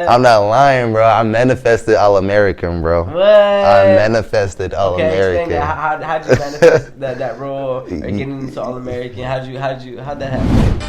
I'm not lying, bro. I manifested all-American, bro. What? I manifested all-American. Okay, how'd you manifest that role or getting into all-American? How'd that happen?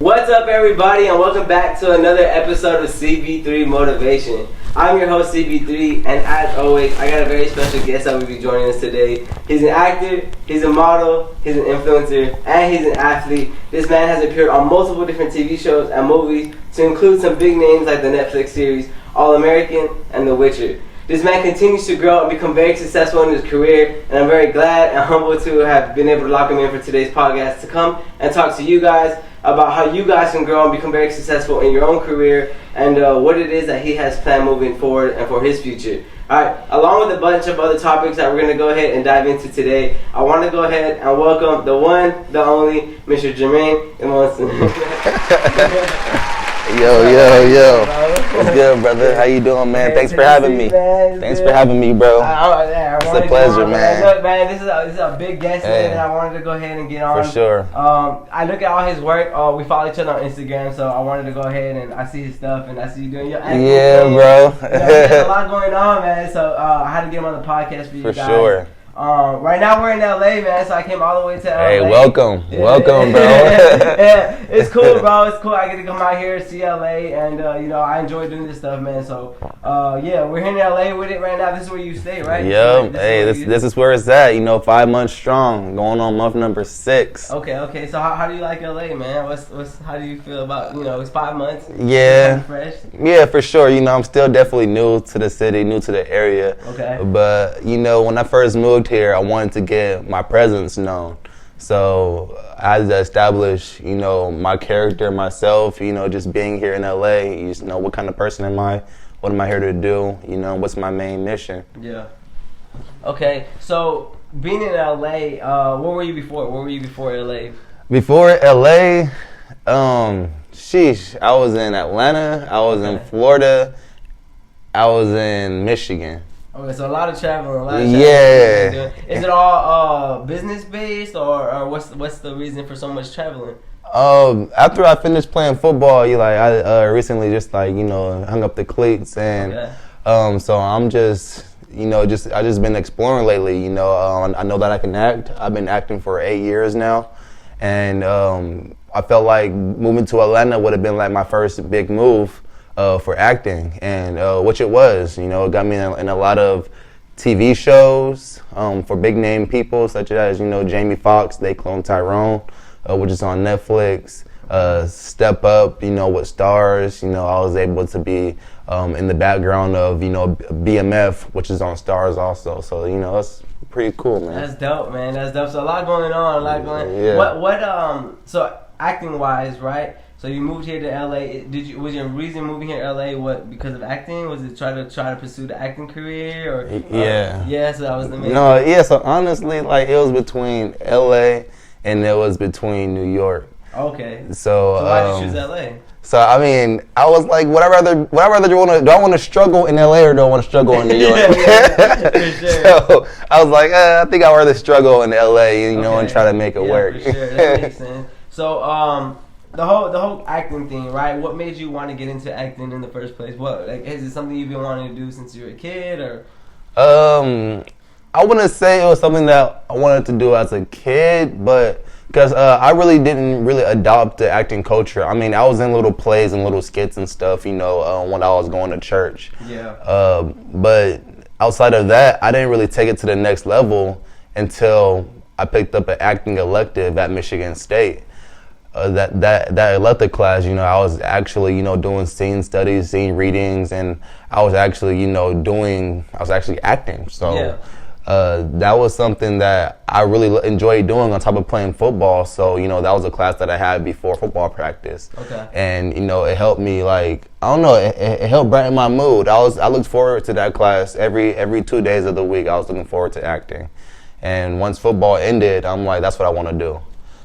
What's up, everybody, and welcome back to another episode of CB3 Motivation. I'm your host, CB3, and as always, I got a very special guest that will be joining us today. He's an actor, he's a model, he's an influencer, and he's an athlete. This man has appeared on multiple different TV shows and movies, to include some big names like the Netflix series All-American and The Witcher. This man continues to grow and become very successful in his career, and I'm very glad and humbled to have been able to lock him in for today's podcast to come and talk to you guys about how you guys can grow and become very successful in your own career and what it is that he has planned moving forward and for his future. Alright, along with a bunch of other topics that we're going to go ahead and dive into today, I want to go ahead and welcome the one, the only, Mr. Jermaine Edmondson. Yo. What's good, brother? How you doing, man? Thanks for having me. Thanks for having me, bro. It's a pleasure, man. Look, man, this is a big guest that I wanted to go ahead and get on. For sure. I look at all his work. We follow each other on Instagram, so I wanted to go ahead and I see his stuff and I see you doing your acting. Yeah, bro. There's a lot going on, man. So I had to get him on the podcast for you guys. For sure. Right now we're in LA, man, so I came all the way to LA. Hey, welcome, bro. Yeah, it's cool, bro. It's cool. I get to come out here, see LA, and I enjoy doing this stuff, man. So, we're here in LA with it right now. This is where you stay, right? Yep. This is where it's at. 5 months strong, going on month number 6. Okay. So how do you like LA, man? How do you feel about it's 5 months? Yeah. Fresh. Yeah, for sure. I'm still definitely new to the city, new to the area. Okay. But when I first moved here, I wanted to get my presence known. So I had to establish, my character, myself, just being here in LA, what kind of person am I? What am I here to do? What's my main mission? Yeah. Okay, so being in LA, where were you before? Where were you before LA? Before LA, I was in Atlanta, I was in Florida, I was in Michigan. Okay, so a lot of traveling. Yeah. Is it all business based, or what's the reason for so much traveling? After I finished playing football, I recently just hung up the cleats, and so I'm just I just been exploring lately. I know that I can act. I've been acting for 8 years now, and I felt like moving to Atlanta would have been like my first big move. For acting, and which it was, it got me in a lot of TV shows for big name people such as Jamie Foxx, They Clone Tyrone, which is on Netflix. Step Up, with stars. I was able to be in the background of BMF, which is on Stars also. So that's pretty cool, man. That's dope, man. That's dope. So a lot going on. Yeah. What so acting wise, right? So you moved here to LA. Was your reason moving here to LA because of acting? Was it try to pursue the acting career or Yeah, so that was the main so honestly, it was between LA and it was between New York. Okay. So why did you choose LA? So I was like, would I rather do I want to struggle in LA or do I want to struggle in New York? For sure. So I was like, I think I'd rather struggle in LA, and try to make it work. For sure. That makes sense. So the whole acting thing, right? What made you want to get into acting in the first place? Is it something you've been wanting to do since you were a kid, or? I wouldn't say it was something that I wanted to do as a kid, but because I really didn't adopt the acting culture. I mean, I was in little plays and little skits and stuff, when I was going to church. Yeah. But outside of that, I didn't really take it to the next level until I picked up an acting elective at Michigan State. That elective class, I was actually, doing scene studies, scene readings, and I was actually, acting. So that was something that I really enjoyed doing on top of playing football. So, that was a class that I had before football practice. Okay. And, it helped me, like, I don't know, it helped brighten my mood. I looked forward to that class every 2 days of the week. I was looking forward to acting. And once football ended, I'm like, that's what I want to do.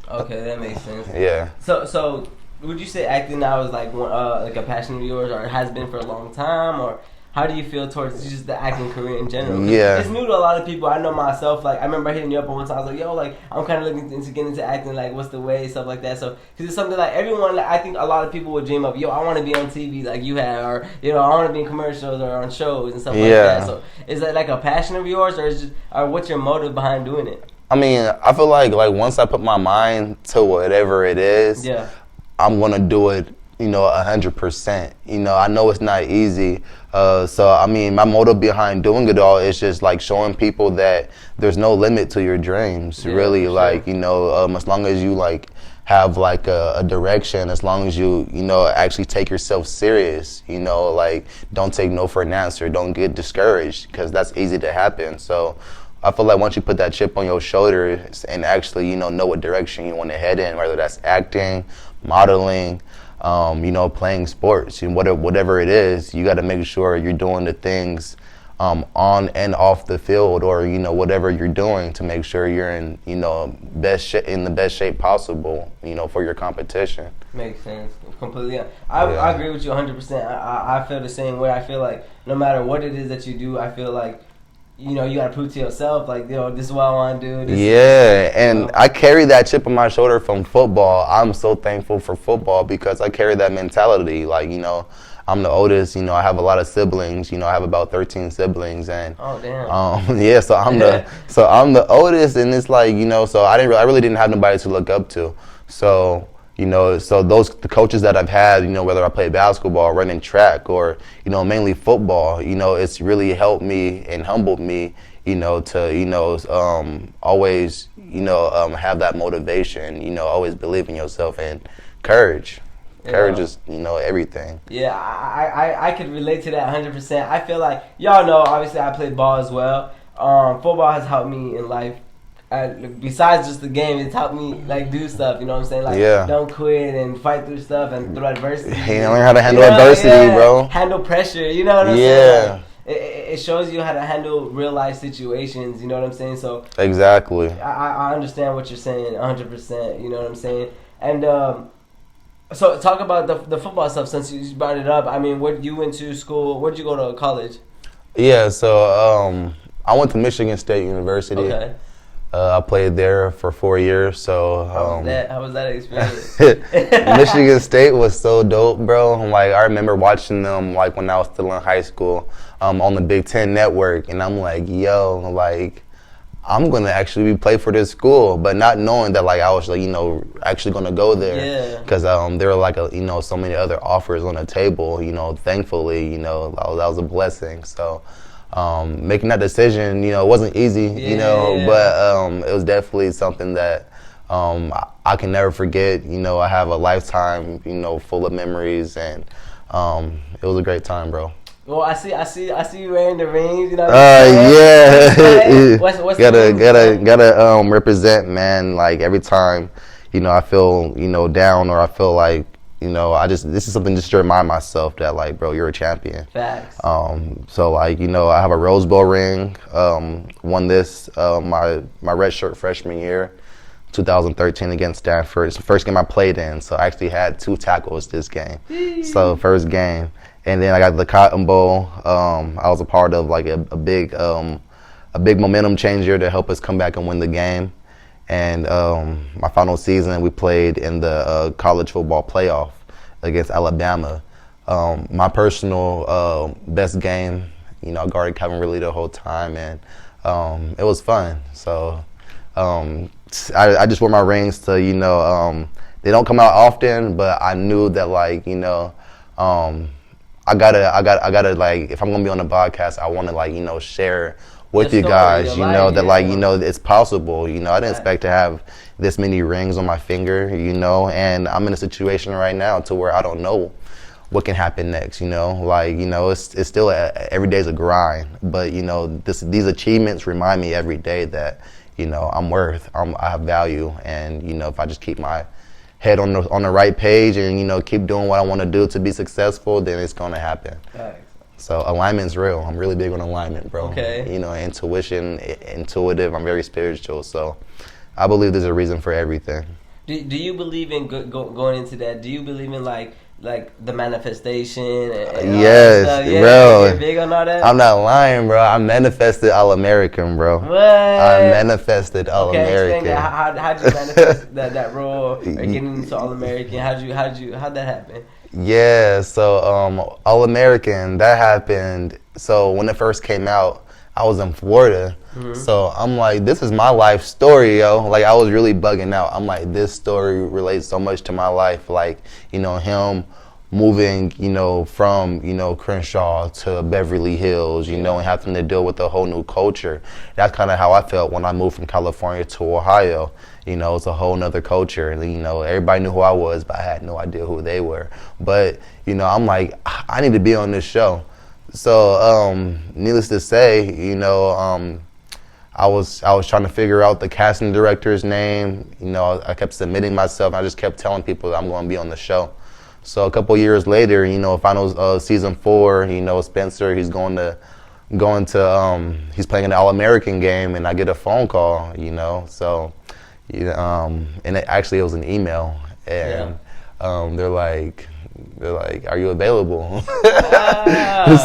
Okay, that makes sense. Yeah. So would you say acting now is like like a passion of yours, or it has been for a long time, or how do you feel towards just the acting career in general? Yeah. It's new to a lot of people. I know myself. Like, I remember hitting you up one time. I was like, yo, like, I'm kind of looking into getting into acting. Like, what's the way? Stuff like that. So, because it's something like everyone, like, I think a lot of people would dream of, yo, I want to be on TV like you have, or, I want to be in commercials or on shows and stuff like that. So, is that like a passion of yours, or what's your motive behind doing it? I mean, I feel like once I put my mind to whatever it is, I'm going to do it, 100%. I know it's not easy. So, I mean, my motive behind doing it all is just like showing people that there's no limit to your dreams, really. Like, as long as you like have like a direction, as long as you, actually take yourself serious, like don't take no for an answer. Don't get discouraged, because that's easy to happen. So I feel like once you put that chip on your shoulder and actually, know what direction you want to head in, whether that's acting, modeling, playing sports, whatever it is, you got to make sure you're doing the things on and off the field, or whatever you're doing, to make sure you're in in the best shape possible, for your competition. Makes sense completely. I agree with you 100%. I feel the same way. I feel like no matter what it is that you do, I feel like you got to prove to yourself, like, this is what I want to do. And I carry that chip on my shoulder from football. I'm so thankful for football, because I carry that mentality. Like, I'm the oldest. I have a lot of siblings. I have about 13 siblings, and oh so damn. I'm the oldest, and it's like, so I really didn't have nobody to look up to. So so the coaches that I've had, whether I play basketball, running track, or, mainly football, it's really helped me and humbled me, to, always, have that motivation, always believe in yourself, and courage. Courage is, everything. Yeah, I could relate to that 100%. I feel like, y'all know, obviously I played ball as well. Football has helped me in life. Besides just the game, it's helped me like do stuff. You know what I'm saying? Like, don't quit and fight through stuff and through adversity. You learn how to handle adversity, bro. Handle pressure. You know what I'm saying? Like, it shows you how to handle real life situations. You know what I'm saying? So exactly. I understand what you're saying 100%. You know what I'm saying? And so talk about the football stuff, since you brought it up. I mean, where'd you went to school? Where'd you go to college? Yeah, so I went to Michigan State University. Okay. I played there for 4 years. So how was that experience? Michigan State was so dope, bro. Like, I remember watching them like when I was still in high school on the Big Ten Network, and I'm like, yo, like, I'm gonna actually play for this school, but not knowing that like I was like, actually gonna go there, because there were like so many other offers on the table. Thankfully, that was a blessing. So. Making that decision, it wasn't easy, but it was definitely something that I can never forget. I have a lifetime, full of memories, and it was a great time, bro. Well, I see you wearing the rings, What's gotta represent, man. Like, every time, I feel, down, or I feel like, this is something just to remind myself that, like, bro, you're a champion. Facts. So, like, I have a Rose Bowl ring. Won this my redshirt freshman year, 2013, against Stanford. It's the first game I played in, so I actually had 2 tackles this game. So, first game. And then I got the Cotton Bowl. I was a part of like a big momentum changer to help us come back and win the game. And my final season, we played in the college football playoff against Alabama. My personal best game, I guarded Kevin Ridley the whole time, and it was fun. So I just wore my rings to, they don't come out often, but I knew that, like, I gotta like, if I'm gonna be on the podcast, I want to share with you guys, it's possible. I didn't expect to have this many rings on my finger, and I'm in a situation right now to where I don't know what can happen next, like, it's still every day's a grind, but, these achievements remind me every day that, I have value, and, if I just keep my head on the right page and, keep doing what I want to do to be successful, then it's going to happen. Thanks. So alignment's real. I'm really big on alignment, bro. Okay. Intuitive. I'm very spiritual. So I believe there's a reason for everything. Do you believe in going into that? Do you believe in like the manifestation? And yes, bro. You're big on all that? I'm not lying, bro. I manifested allamerican, bro. What? I manifested allamerican. Okay, how'd you manifest that role or getting into allamerican? How'd that happen? Yeah, so allamerican, that happened. So when it first came out, I was in Florida. Mm-hmm. So I'm like, this is my life story, yo. Like, I was really bugging out. I'm like, this story relates so much to my life. Like, him moving, from, Crenshaw to Beverly Hills, and having to deal with a whole new culture. That's kind of how I felt when I moved from California to Ohio. It's a whole nother culture. And, everybody knew who I was, but I had no idea who they were. But, I'm like, I need to be on this show. So, needless to say, I was trying to figure out the casting director's name. I kept submitting myself. I just kept telling people that I'm going to be on the show. So a couple years later, final season 4, Spencer, he's going to he's playing an All-American game, and I get a phone call, So, and it was an email, and they're like, are you available?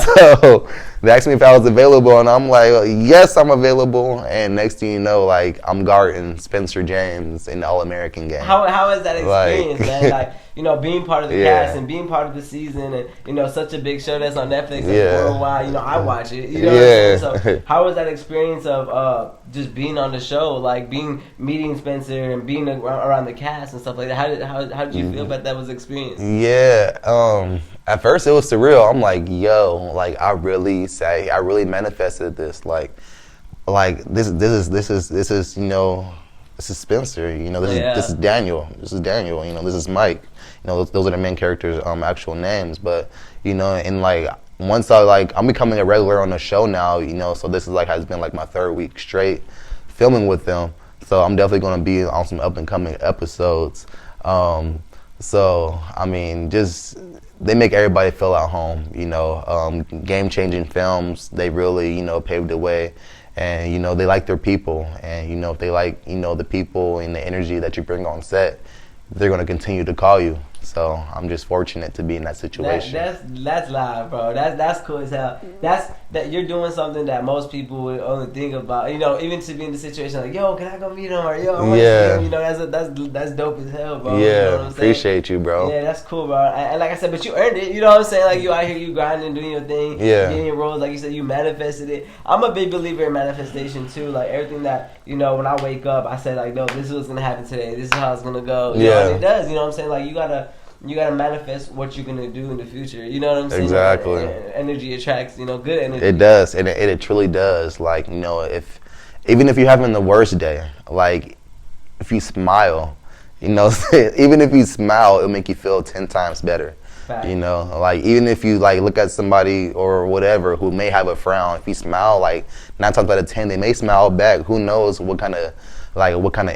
So they asked me if I was available, and I'm like, yes, I'm available. And next thing you know, like, I'm guarding Spencer James in the All-American game. How is that experience, man? Like, being part of the cast and being part of the season, and such a big show that's on Netflix worldwide. I watch it. What I'm saying? So how was that experience of just being on the show, like meeting Spencer and being around the cast and stuff like that? How did you feel about that was experience? Yeah. At first it was surreal. I'm like, yo, like, I really manifested this. Like this is this is Spencer. This is Daniel. This is Daniel. This is Mike. Those are the main characters' actual names. But and like, once I'm becoming a regular on the show now. So this is has been my 3rd week straight filming with them. So I'm definitely going to be on some up and coming episodes. So I mean, just they make everybody feel at home. Game-changing films. They really paved the way. And, they like their people. And, if they like, the people and the energy that you bring on set, they're going to continue to call you. So I'm just fortunate to be in that situation. That's live, bro. That's cool as hell. That you're doing something that most people would only think about. Even to be in the situation like, yo, can I go meet him? Or yo, I want to see him. That's dope as hell, bro. Yeah, appreciate you, bro. Yeah, that's cool, bro. And like I said, but you earned it. You know what I'm saying? Like, you out here, you grinding, doing your thing, getting your roles. Like you said, you manifested it. I'm a big believer in manifestation too. Like, everything that when I wake up, I say like, no, this is what's gonna happen today. This is how it's gonna go. And it does. You know what I'm saying? Like, you gotta manifest what you're gonna do in the future. You know what I'm saying? Exactly. Energy attracts, good energy. It does, and it truly does. Like, even if you're having the worst day, like, if you smile, even if you smile, it'll make you feel 10 times better. Fact. Like, even if you look at somebody or whatever who may have a frown, if you smile, 9 times out of 10, they may smile back. Who knows what kind of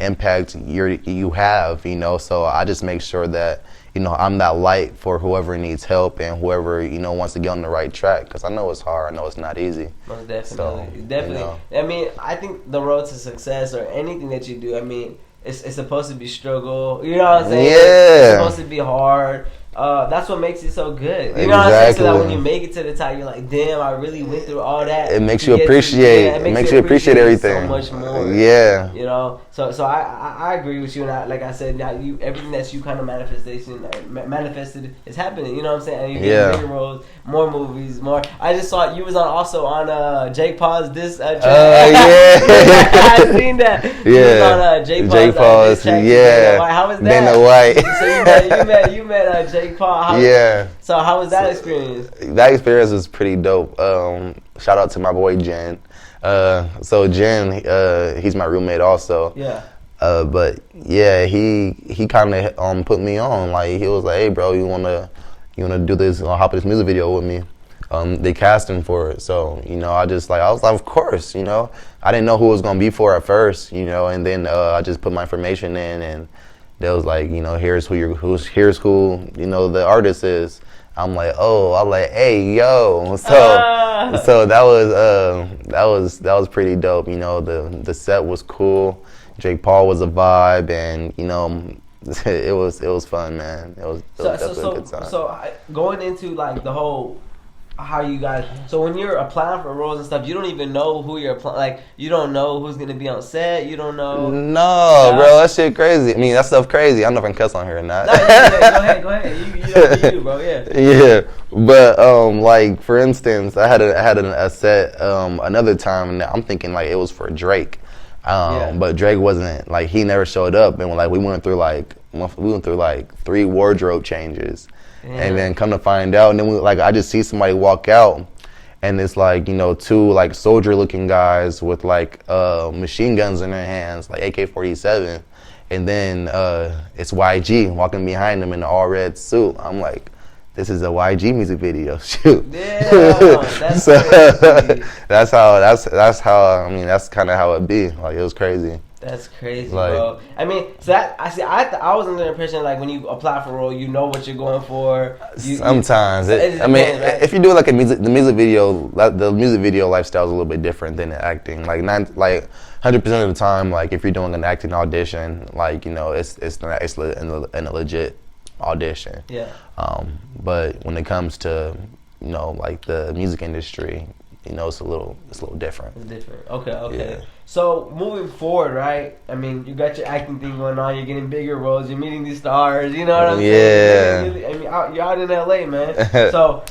impact you have. So I just make sure that I'm that light for whoever needs help and whoever wants to get on the right track, because I know it's hard. I know it's not easy. Most definitely. I mean, I think the road to success or anything that you do, I mean, it's supposed to be struggle. You know what I'm saying? Yeah. It's supposed to be hard. That's what makes it so good. You know what I'm saying? So that when you make it to the top, you're like, damn, I really went through all that. It makes you appreciate. It makes you appreciate everything so much more. Yeah. So I agree with you, and like I said, now everything that you kind of manifested is happening. You know what I'm saying? And you're getting bigger roles, more movies, more. I just saw you was also on Jake Paul's this. Yeah. I seen that. Yeah. You was on Jake Paul's. Yeah. How was that? Dana White. So you met Jake Paul. So how was that experience? That experience was pretty dope. Shout out to my boy Jen. So Jen, he's my roommate also. Yeah. But yeah, he kind of put me on. Like, he was like, hey bro, you wanna you want to do this, hop in this music video with me. They cast him for it, so I was like, of course, I didn't know who it was gonna be for at first, and then I just put my information in, and they was like, here's who the artist is. I'm like, hey, yo, so that was pretty dope. The set was cool. Jake Paul was a vibe, and it was fun, man. It was definitely a good time. So going into like the whole. How you guys? So when you're applying for roles and stuff, you don't even know who you're applying. Like you don't know who's gonna be on set. You don't know. No, bro, that shit crazy. I mean, that stuff crazy. I don't know if I can cuss on here or not. No, yeah, go ahead. You, bro. Yeah. Yeah, but like for instance, I had a set another time, and I'm thinking like it was for Drake, but Drake wasn't like he never showed up, and we went through like 3 wardrobe changes. Yeah. And then come to find out, and then I just see somebody walk out, and it's like 2 like soldier-looking guys with like machine guns in their hands, like AK-47, and then it's YG walking behind them in an all-red suit. I'm like, this is a YG music video. Shoot. Yeah, that's so crazy. that's how. I mean, that's kind of how it be. Like it was crazy. That's crazy, bro. I mean, so I was under the impression like when you apply for a role, you know what you're going for. Sometimes, if you do like the music video lifestyle is a little bit different than the acting. Like 100% of the time, like if you're doing an acting audition, like it's a legit audition. Yeah. But when it comes to like the music industry, it's a little different. It's different. Okay. Yeah. So moving forward, right? I mean, you got your acting thing going on. You're getting bigger roles. You're meeting these stars. You know what I'm saying? Yeah. I mean, you're out in LA, man. So,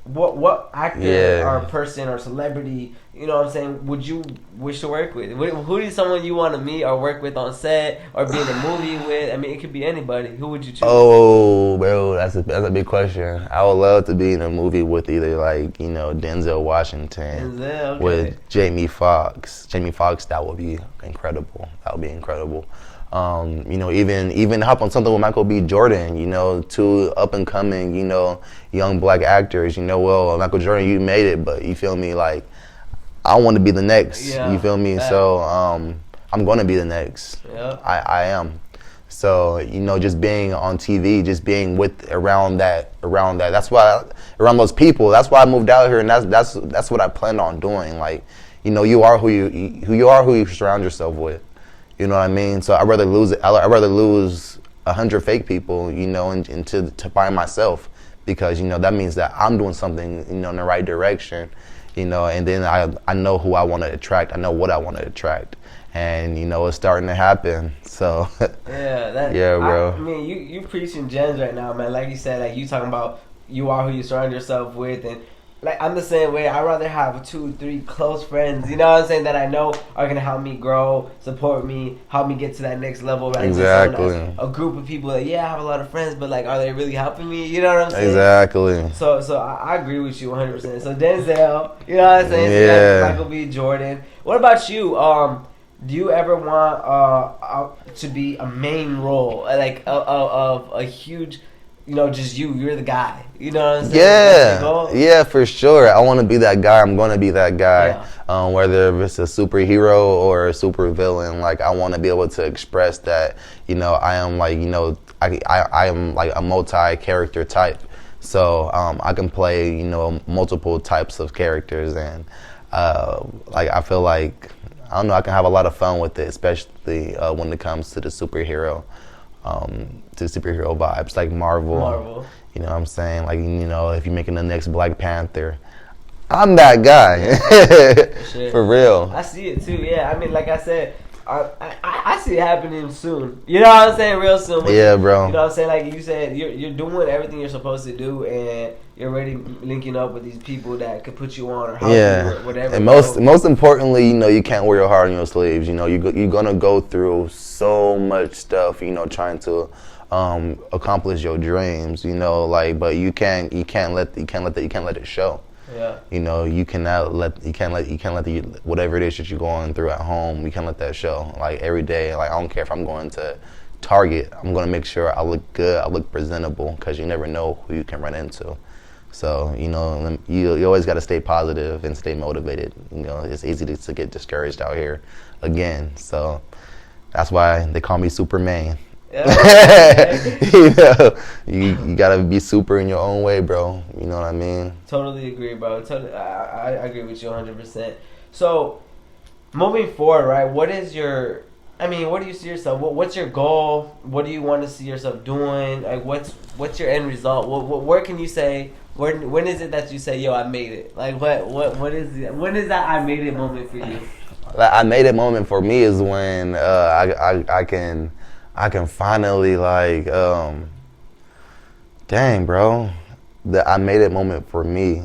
what actor or person or celebrity, you know what I'm saying, would you wish to work with? Who is someone you want to meet or work with on set or be in a movie with? I mean, it could be anybody. Who would you choose? Oh, bro, that's a big question. I would love to be in a movie with either like Denzel Washington, with Jamie Foxx. That would be incredible. Even hop on something with Michael B. Jordan, 2 up and coming, young black actors. Well, Michael Jordan, you made it, but you feel me, like I want to be the next. Yeah, you feel me? that. So I'm gonna be the next. Yeah. I am. So just being on TV, just being around that. That's why around those people. That's why I moved out here, and that's what I planned on doing. Like, you are who you surround yourself with. You know what I mean? So I'd rather lose 100 fake people, and to find myself, because that means that I'm doing something in the right direction, and then I know who I want to attract. I know what I want to attract, and it's starting to happen. So yeah, bro. I mean, you preaching gems right now, man. Like you said, like you talking about you are who you surround yourself with, and like I'm the same way. I'd rather have 2, 3 close friends, you know what I'm saying, that I know are gonna help me grow, support me, help me get to that next level. Right? Exactly. A group of people that I have a lot of friends, but like, are they really helping me? You know what I'm saying? Exactly. So I agree with you 100%. So Denzel, you know what I'm saying? Yeah. So Michael B. Jordan. What about you? Do you ever want to be a main role, like of a huge, just you're the guy. You know what I'm saying? Yeah, for sure. I want to be that guy. I'm going to be that guy. Yeah. Whether it's a superhero or a super villain, like I want to be able to express that, I am like, I am like a multi-character type. So I can play, multiple types of characters, and like I feel like, I don't know, I can have a lot of fun with it, especially when it comes to the superhero vibes, like Marvel. You know what I'm saying? Like, if you're making the next Black Panther, I'm that guy. For real. I see it too, yeah. I mean, like I said, I see it happening soon. You know what I'm saying? Real soon. Yeah, bro. You know what I'm saying? Like you said, you're doing everything you're supposed to do, and you're already linking up with these people that could put you on or help you or whatever. And most importantly, you can't wear your heart on your sleeves. You're gonna go through so much stuff, trying to accomplish your dreams. But you can't let it show. Yeah. You can't let whatever it is that you're going through at home, you can't let that show. Like every day, like I don't care if I'm going to target, I'm gonna make sure I look good, I look presentable, because you never know who you can run into. So, you know, you always got to stay positive and stay motivated. You know, it's easy to get discouraged out here again. So that's why they call me Superman. Yeah. You know, you got to be super in your own way, bro. You know what I mean? Totally agree, bro. I agree with you 100%. So moving forward, right, what do you see yourself? What's your goal? What do you want to see yourself doing? Like, what's your end result? Where can you say? When is it that you say, "Yo, I made it"? Like, what is it? When is that I made it moment for you? I made it moment for me is when I can finally like, dang, bro, the I made it moment for me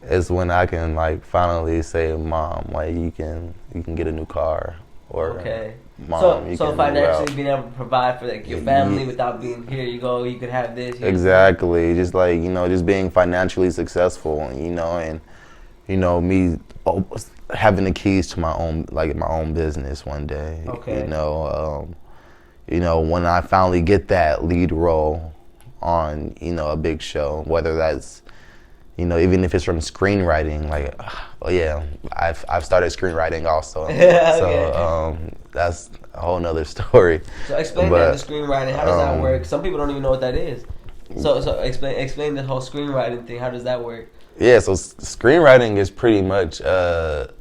is when I can like finally say, Mom, like you can get a new car, or okay. Mom, so financially being able to provide for like your family without being here you go, you could have this. Exactly, just like, you know, just being financially successful, you know, and you know me having the keys to my own business one day. Okay. You know, when I finally get that lead role on, you know, a big show, whether that's, you know, even if it's from screenwriting, like, oh yeah, I've started screenwriting also. Okay. So that's a whole nother story. So explain that, the screenwriting. How does that work? Some people don't even know what that is. So explain the whole screenwriting thing. How does that work? Yeah, so screenwriting is pretty much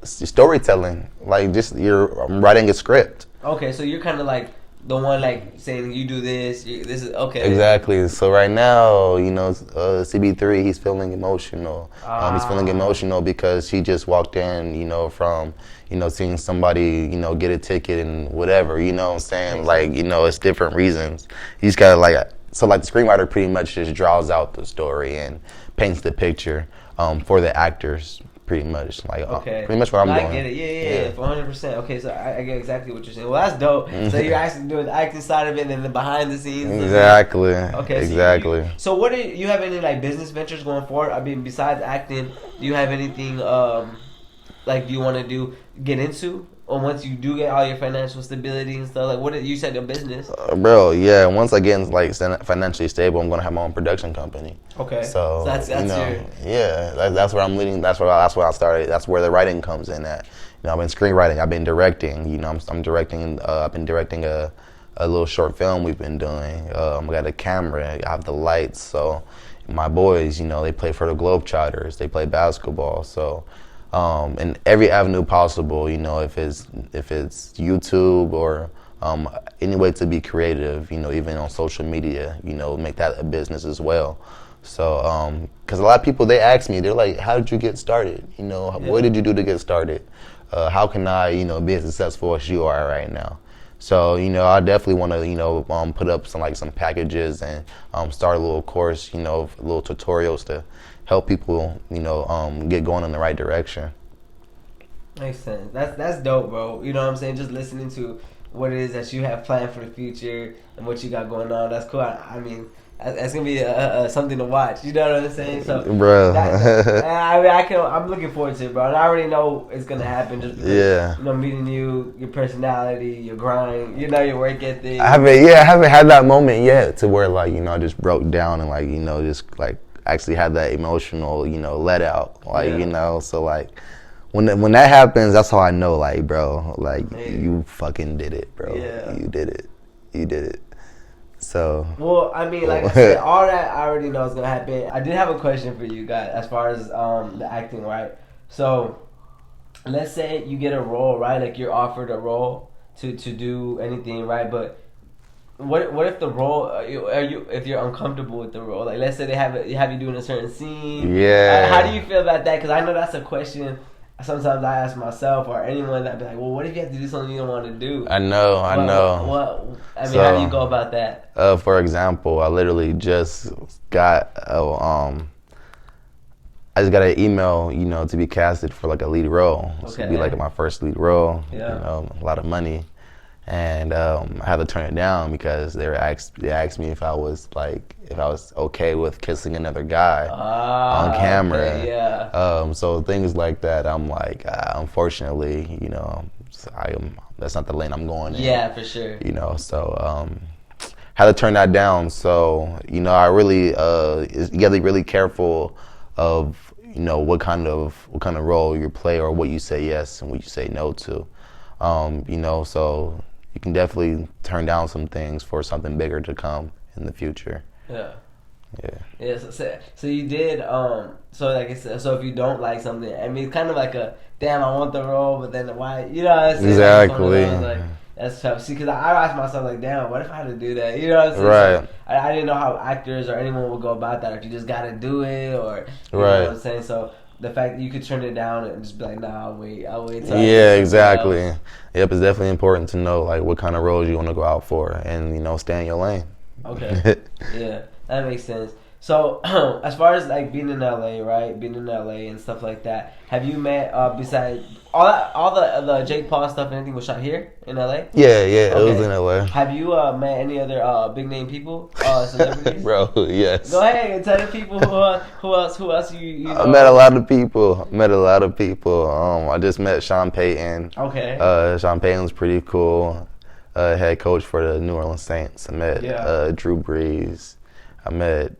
storytelling. Like, just I'm writing a script. Okay, so you're kind of like the one like saying you do this. This is okay. Exactly. So right now, you know, CB3, he's feeling emotional. He's feeling emotional because he just walked in, you know, from, you know, seeing somebody, you know, get a ticket and whatever. You know what I'm saying? Like, you know, it's different reasons. He's got to like, so like the screenwriter pretty much just draws out the story and paints the picture for the actors. Pretty much, like, pretty much what I'm doing. I get it, yeah, 100%. Okay, so I get exactly what you're saying. Well, that's dope. So you're actually doing the acting side of it and then the behind the scenes. Exactly. Okay, exactly. So what do you have any like business ventures going forward? I mean, besides acting, do you have anything like do you want to get into? Or once you do get all your financial stability and stuff, like what you said, a business? Bro, yeah. Once I get like financially stable, I'm gonna have my own production company. Okay. So that's you know, that's where I'm leading. That's where I started. That's where the writing comes in at. You know, I've been screenwriting. I've been directing. You know, I'm directing. I've been directing a little short film we've been doing. I got a camera. I have the lights. So my boys, you know, they play for the Globetrotters. They play basketball. So. In every avenue possible, you know, if it's YouTube or any way to be creative, you know, even on social media, you know, make that a business as well. So, because a lot of people, they ask me, they're like, how did you get started? You know, what did you do to get started? How can I, you know, be as successful as you are right now? So, you know, I definitely want to, you know, put up some packages and start a little course, you know, little tutorials to help people, you know, get going in the right direction. Makes sense. That's dope, bro. You know what I'm saying? Just listening to what it is that you have planned for the future and what you got going on. That's cool. I mean, that's gonna be something to watch. You know what I'm saying? So, bro, I'm looking forward to it, bro. And I already know it's gonna happen. Just because, you know, meeting you, your personality, your grind, you know, your work ethic. I haven't had that moment yet to where like, you know, I just broke down and like, you know, just like actually had that emotional, you know, let out, like, you know. So like when that happens, that's how I know, like, bro, like you fucking did it, bro. You did it. So, well, I mean, like I said, all that I already know is gonna happen. I did have a question for you guys as far as the acting, right? So let's say you get a role, right? Like you're offered a role to do anything, right? But what if the role if you're uncomfortable with the role? Like, let's say they have you doing a certain scene. Yeah. How do you feel about that? Because I know that's a question sometimes I ask myself or anyone that be like, well, what if you have to do something you don't want to do? I know. I mean, how do you go about that? For example, I literally just got I just got an email, you know, to be casted for like a lead role. Okay. To be like my first lead role. Yeah. You know, a lot of money. And I had to turn it down because they asked me if I was okay with kissing another guy on camera. Okay, yeah. So things like that, I'm like, unfortunately, you know, the lane I'm going in. Yeah, for sure. You know, so had to turn that down. So, you know, I really you gotta be really careful of, you know, what kind of role you play or what you say yes and what you say no to. You know, so you can definitely turn down some things for something bigger to come in the future. Yeah. Yeah. Yeah. So you did. So like so if you don't like something, I mean, it's kind of like a damn. I want the role, but then why? You know. It's exactly. Like that's tough. See, because I asked myself like, damn, what if I had to do that? You know what I'm saying? Right. So I didn't know how actors or anyone would go about that. If you just got to do it, or you right. know what I'm saying. So the fact that you could turn it down and just be like, nah, I'll wait. Yeah, exactly. Yep, it's definitely important to know like what kind of roles you want to go out for, and you know, stay in your lane. Okay. Yeah, that makes sense. So, as far as like being in LA, right? Being in LA and stuff like that, have you met besides all the Jake Paul stuff and everything was shot here in LA? Yeah, it was in LA. Have you met any other big name people, celebrities? Bro, yes. Go ahead and tell the people who else you know. I met a lot of people. I just met Sean Payton. Okay. Sean Payton was pretty cool. Head coach for the New Orleans Saints. I met Drew Brees. I met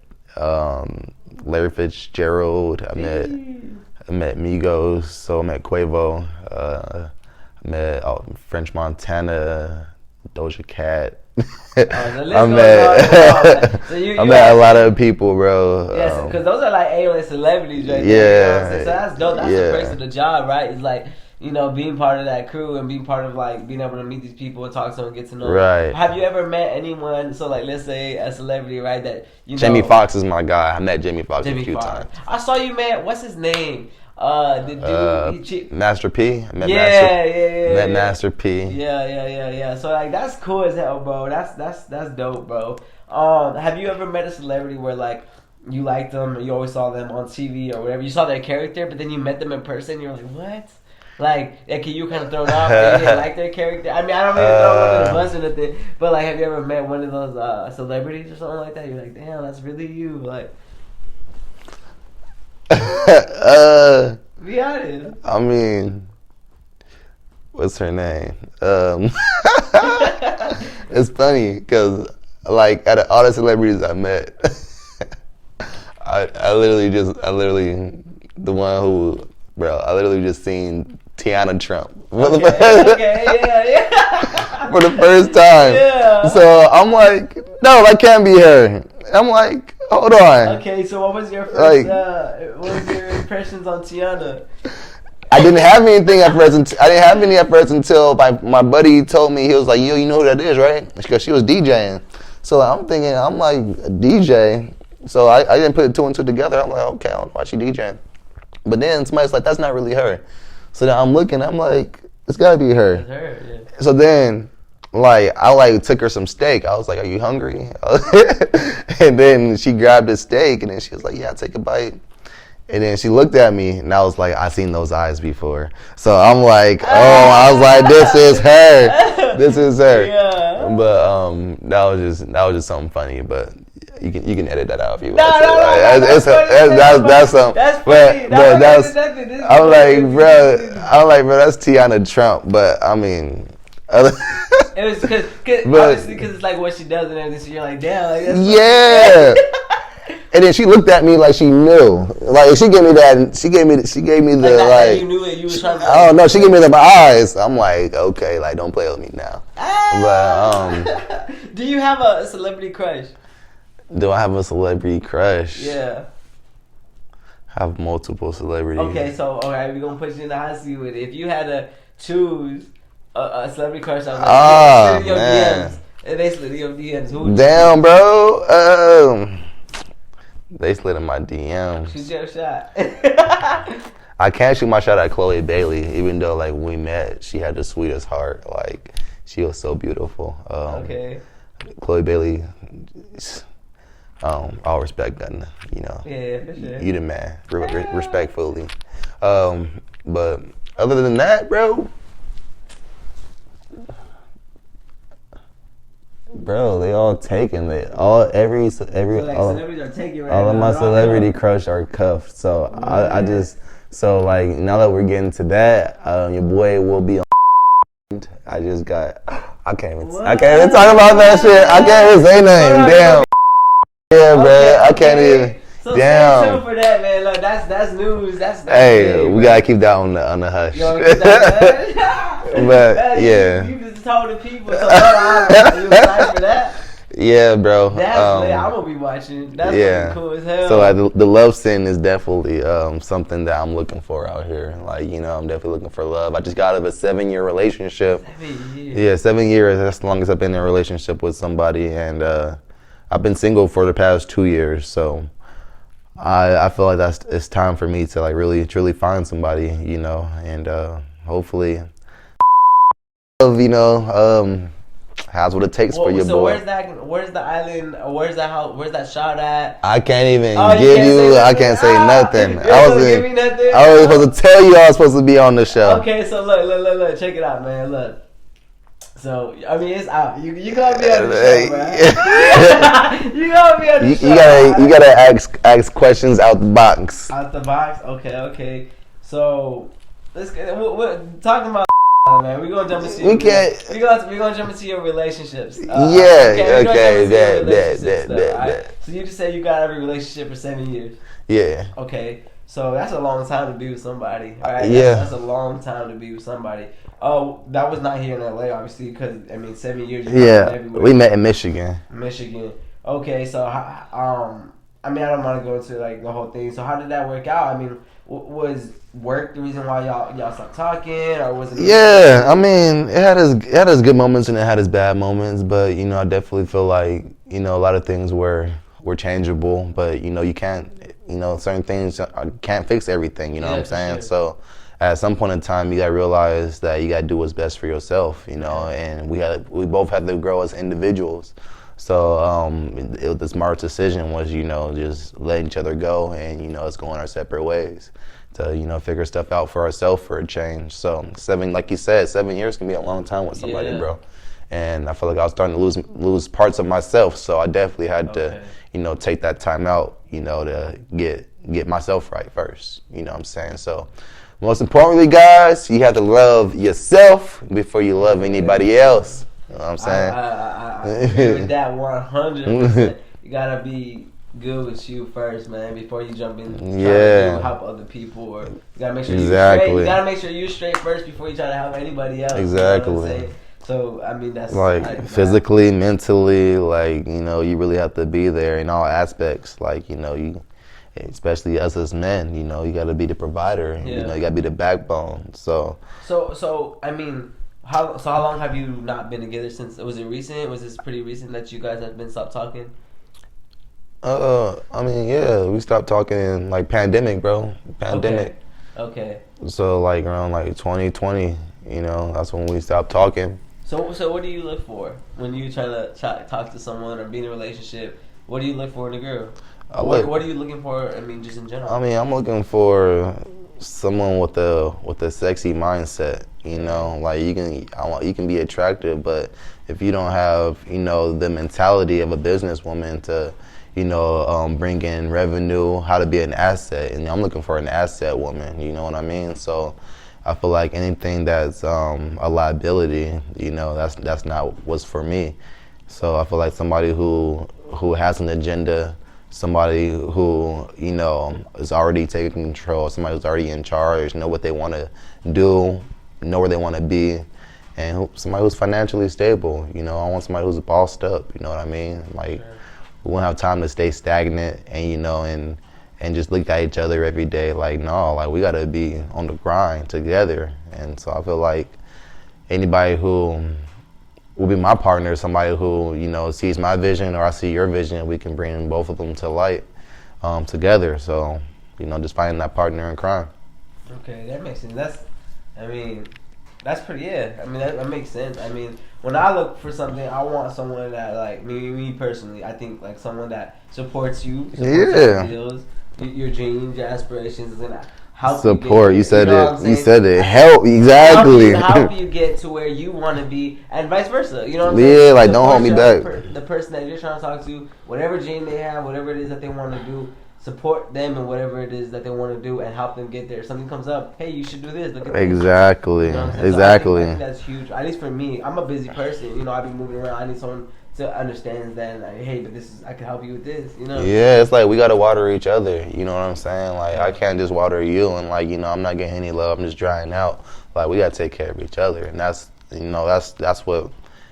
Larry Fitzgerald. I met Migos. So I met Quavo. I met French Montana, Doja Cat. I met a lot of people, bro. Yes, because those are like A-list celebrities, right? Yeah. There, you know so that's dope. That's the price of the job, right? It's like, you know, being part of that crew and being part of like being able to meet these people and talk to them and get to know them. Right. Have you ever met anyone? So like, let's say a celebrity, right? That you know. Jamie Foxx is my guy. I met Jamie Foxx a few times. I saw you met. What's his name? The dude. Master P. I met Met Master P. Yeah. So like, that's cool as hell, bro. That's dope, bro. Have you ever met a celebrity where like you liked them, or you always saw them on TV or whatever? You saw their character, but then you met them in person. You're like, what? Like, can you kind of throw it off? You didn't like their character? I mean, I don't really know what it was or anything, but like, have you ever met one of those celebrities or something like that? You're like, damn, that's really you. Like, be honest. I mean, what's her name? It's funny because like out of all the celebrities I met, I literally the one who, bro, I literally just seen Tiana Trump for the first time. Yeah. So I'm like, no, that can't be her. I'm like, hold on. Okay, so what was your first? What was your impressions on Tiana? I didn't have anything at first until my buddy told me. He was like, yo, you know who that is, right? Because she was DJing. So I'm thinking, I'm like, a DJ. So I didn't put two and two together. I'm like, okay, I don't know why she DJing. But then somebody's like, that's not really her. So then I'm looking, I'm like, it's gotta be her. It's her, yeah. So then, like, I took her some steak. I was like, are you hungry? And then she grabbed a steak, and then she was like, yeah, take a bite. And then she looked at me, and I was like, I've seen those eyes before. So I'm like, I was like, this is her. This is her. Yeah. But that was just something funny. But you can edit that out if you want. That's something. That's funny. But I'm like, bro, that's Tiana Trump. But I mean. It was obviously because it's like what she does and everything. So you're like, damn, like that's yeah. And then she looked at me like she knew. Like she gave me that. She gave me the like. You knew it. You was trying to. Oh no, she gave me the eyes. I'm like, okay, like don't play with me now. But do you have a celebrity crush? Do I have a celebrity crush? Yeah. I have multiple celebrities. Okay, so alright, we're gonna put you in the hot seat with it. If you had to choose a celebrity crush, I was like, man. DMs. They slid in your DMs. Who damn, bro. They slid in my DMs. Shoot your shot. I can't shoot my shot at Chloe Bailey, even though like when we met, she had the sweetest heart. Like she was so beautiful. Okay. Chloe Bailey. All respect that, you know. Yeah, for sure. You the man, respectfully. But other than that, bro, they all taken. Every so like celebrities are taken right all now. of my celebrity crush are cuffed. So I just like now that we're getting to that, your boy will be on I just got. I can't even talk about that shit. I can't even say nothing. Damn. Yeah, man. I can't even. So damn. stay tuned for that, man. Look, that's news. That's hey, big, we gotta keep that on the hush. But yeah. You just told the people. So you excited for that? Yeah, bro. That's lit. I'm gonna be watching. That's gonna be cool as hell. So the love scene is definitely something that I'm looking for out here. Like, you know, I'm definitely looking for love. I just got out of a 7-year relationship. 7 years. Yeah, 7 years. That's the longest I've been in a relationship with somebody, and I've been single for the past 2 years. So I feel like it's time for me to like really truly find somebody, you know, and hopefully, you know. Has what it takes for your boy. So where's the island? Where's that house? Where's that shot at? I can't even give you. I can't say nothing. I was supposed to tell you I was supposed to be on the show. Okay, so look, check it out, man. Look. So I mean, it's out. You gonna be on the show, man. You gonna be on the show. You gotta ask questions out the box. Out the box. Okay. So let's get. We're talking about. Man, we're gonna jump into we're gonna jump into your relationships. Okay, that. So you just said you got every relationship for 7 years. Yeah. Okay, so that's a long time to be with somebody. All right. Yeah. That's a long time to be with somebody. Oh, that was not here in LA, obviously, because I mean, 7 years. We met in Michigan. Okay, so I mean, I don't want to go into like the whole thing. So how did that work out? I mean, was work the reason why y'all stopped talking, or was it? Yeah, I mean, it had its good moments and it had its bad moments, but you know, I definitely feel like, you know, a lot of things were changeable, but you know, you can't, you know, certain things can't fix everything. You know what I'm saying? Sure. So at some point in time, you gotta realize that you gotta do what's best for yourself. You know, and we both had to grow as individuals. So the smart decision was, you know, just letting each other go and, you know, us going our separate ways to, you know, figure stuff out for ourselves for a change. So like you said, 7 years can be a long time with somebody, bro. And I feel like I was starting to lose parts of myself. So I definitely had to, you know, take that time out, you know, to get myself right first. You know what I'm saying? So most importantly, guys, you have to love yourself before you love anybody else. You know what I'm saying? I agree with that 100%. You gotta be good with you first, man, before you jump in trying to help other people, or you gotta make sure you're straight. You gotta make sure you're straight first before you try to help anybody else. Exactly. You know what I'm saying? So I mean, that's like physically, mentally, like, you know, you really have to be there in all aspects. Like, you know, you, especially us as men, you know, you gotta be the provider. You know, you gotta be the backbone. So I mean. How long have you not been together since? Was it recent? Was this pretty recent that you guys have been stopped talking? I mean, yeah, we stopped talking in like pandemic, bro. Pandemic. Okay. So like around like 2020, you know, that's when we stopped talking. So what do you look for when you try to talk to someone or be in a relationship? What do you look for in a girl? What are you looking for? I mean, just in general. I mean, I'm looking for someone with a sexy mindset. You know, like you can be attractive, but if you don't have, you know, the mentality of a businesswoman to, you know, bring in revenue, how to be an asset, and I'm looking for an asset woman. You know what I mean? So I feel like anything that's a liability, you know, that's not what's for me. So I feel like somebody who has an agenda, somebody who, you know, is already taking control, somebody who's already in charge, know what they want to do, know where they want to be, and somebody who's financially stable. You know, I want somebody who's bossed up. You know what I mean? Like, we won't have time to stay stagnant and, you know, and just look at each other every day. Like, no, like we gotta be on the grind together. And so I feel like anybody who will be my partner, somebody who, you know, sees my vision or I see your vision, we can bring both of them to light together. So, you know, just finding that partner in crime. Okay, that makes sense. That's pretty, I mean, that makes sense. I mean, when I look for something, I want someone that, like, me personally, I think, like, someone that supports you, your ideals, your dreams, your aspirations, and help support. You said it. You said it. Help. Exactly. Help you get to where you want to be, and vice versa. You know what I'm saying? Yeah, like, don't hold me back. The person that you're trying to talk to, whatever dream they have, whatever it is that they want to do, support them in whatever it is that they want to do and help them get there. If something comes up, hey, you should do this. Look at exactly, this. You know what I'm saying? exactly. So I think that's huge. At least for me, I'm a busy person. You know, I be moving around. I need someone to understand that, like, hey, but this is, I can help you with this. You know? Yeah, it's like we gotta water each other. You know what I'm saying? Like I can't just water you and like, you know, I'm not getting any love. I'm just drying out. Like we gotta take care of each other, and that's, you know, that's what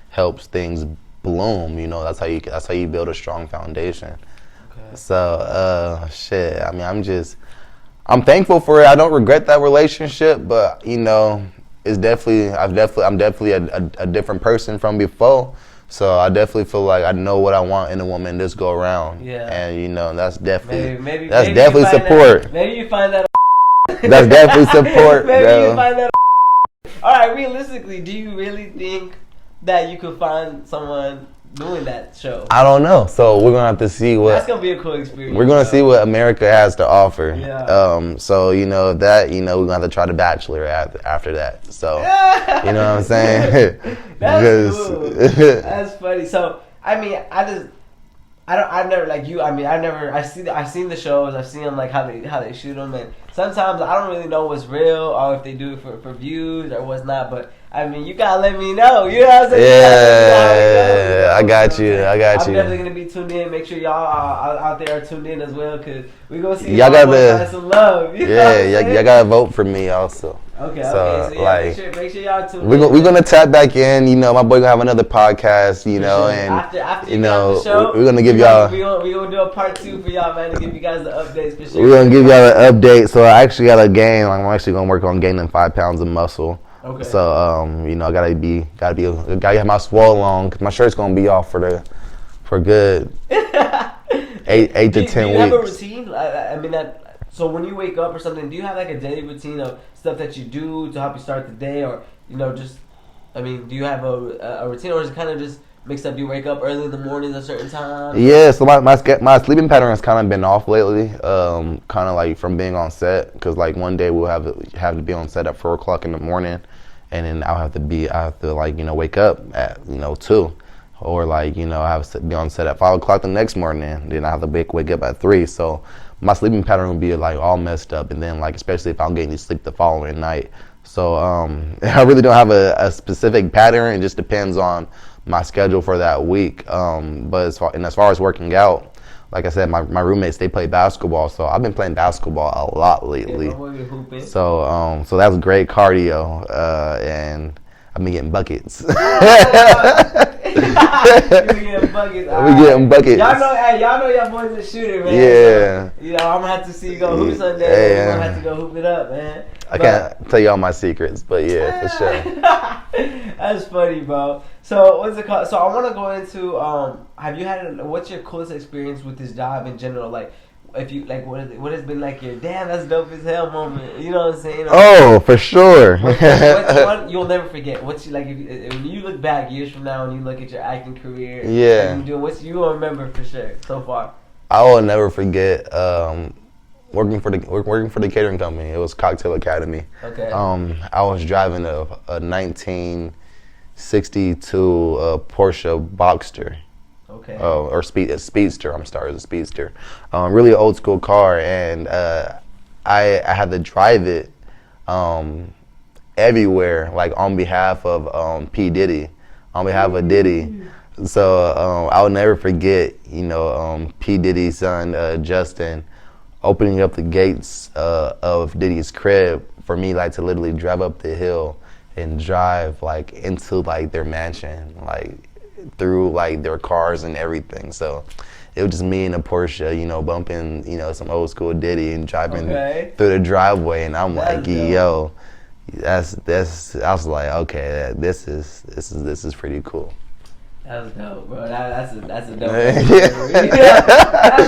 helps things bloom. You know, that's how you build a strong foundation. Okay. So shit. I mean, I'm thankful for it. I don't regret that relationship, but you know, I'm definitely a different person from before. So I definitely feel like I know what I want in a woman this go around. Yeah. And you know, that's definitely maybe support. Maybe you find that. That's definitely support. Maybe you find that. All right, realistically, do you really think that you could find someone doing that show? I don't know. So we're gonna have to see what. That's gonna be a cool experience. We're gonna see what America has to offer. Yeah. So you know that, you know, we're gonna have to try The Bachelor after that. So you know what I'm saying? That's cool. That's funny. So I mean, I've never, like you. I mean, I've seen the shows. I've seen them, like how they shoot them, and sometimes I don't really know what's real or if they do it for views or what's not. But I mean, you gotta let me know. You know what I'm saying? Yeah, I got you. I'm definitely gonna be tuned in. Make sure y'all out there are tuned in as well, cause we gonna see y'all got some love. Y'all gotta vote for me also. Okay. So yeah, like, make sure y'all tune in. We're gonna tap back in. You know, my boy gonna have another podcast. You know, and after you know, the show, we're gonna give y'all. We gonna do a part 2 for y'all, man, to give you guys the updates for sure. We're gonna give y'all an update. So I actually got a gain. I'm actually gonna work on gaining 5 pounds of muscle. Okay. So you know, gotta have my swole on, cause my shirt's gonna be off for good 8 to 10 weeks. Do you have a routine? I mean that. So when you wake up or something, do you have like a daily routine of stuff that you do to help you start the day, or you know, just, I mean, do you have a routine, or is it kind of just mixed up? You wake up early in the morning at a certain time? Yeah, so my sleeping pattern has kind of been off lately, kind of like from being on set, because like one day we'll have to be on set at 4 o'clock in the morning, and then I have to like, you know, wake up at, you know, 2, or like, you know, I have to be on set at 5 o'clock the next morning, then I have to wake up at 3. So my sleeping pattern will be like all messed up, and then like especially if I'm getting to sleep the following night. So I really don't have a specific pattern. It just depends on my schedule for that week. But as far as working out, like I said, my roommates, they play basketball, so I've been playing basketball a lot lately. Yeah, so that's great cardio, and I've been getting buckets. Getting buckets. Y'all know y'all boys are shooting, man. Yeah. So, you know, I'm gonna have to see you go hoop Sunday. We're gonna have to go hoop it up, man. I can't tell you all my secrets, but yeah, for sure. That's funny, bro. So what's it called? So I want to go into what's your coolest experience with this job in general? Like, if you like, what has been like your damn, that's dope as hell moment? You know what I'm saying? Oh, for sure. What's one you'll never forget? What's you like when you look back years from now and you look at your acting career? Yeah. And you doing what you will remember for sure so far? I will never forget working for the catering company. It was Cocktail Academy. Okay. I was driving a 1962 Porsche Boxster. Okay. Or Speedster. I'm sorry, it was a Speedster. Really old school car, and I had to drive it everywhere, like on behalf of P. Diddy, on behalf of Diddy. So I'll never forget, you know, P. Diddy's son Justin opening up the gates of Diddy's crib for me, like to literally drive up the hill and drive like into like their mansion, like through like their cars and everything. So it was just me in a Porsche, you know, bumping, you know, some old school Diddy and driving through the driveway, and I'm like, yo, that's I was like, okay, this is pretty cool. That's dope, bro. That's a dope. That's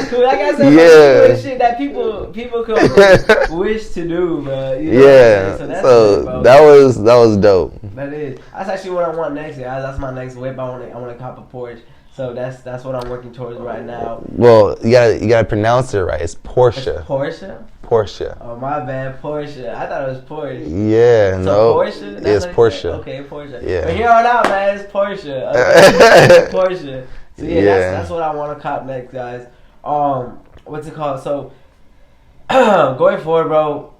cool. Like I said, that's shit that people could wish to do, bro. You know so that was dope. That is. That's actually what I want next year. That's my next whip. I want to cop a Porsche. So that's what I'm working towards right now. Well, you gotta pronounce it right. It's Porsche. It's Porsche. Porsche. Oh, my bad, Porsche. I thought it was Porsche. Yeah, so no. Porsche? It's Porsche. Okay, Porsche. Yeah. But here on out, man, it's Porsche. Okay. Porsche. So yeah, that's what I want to cop next, guys. what's it called? So going forward, bro,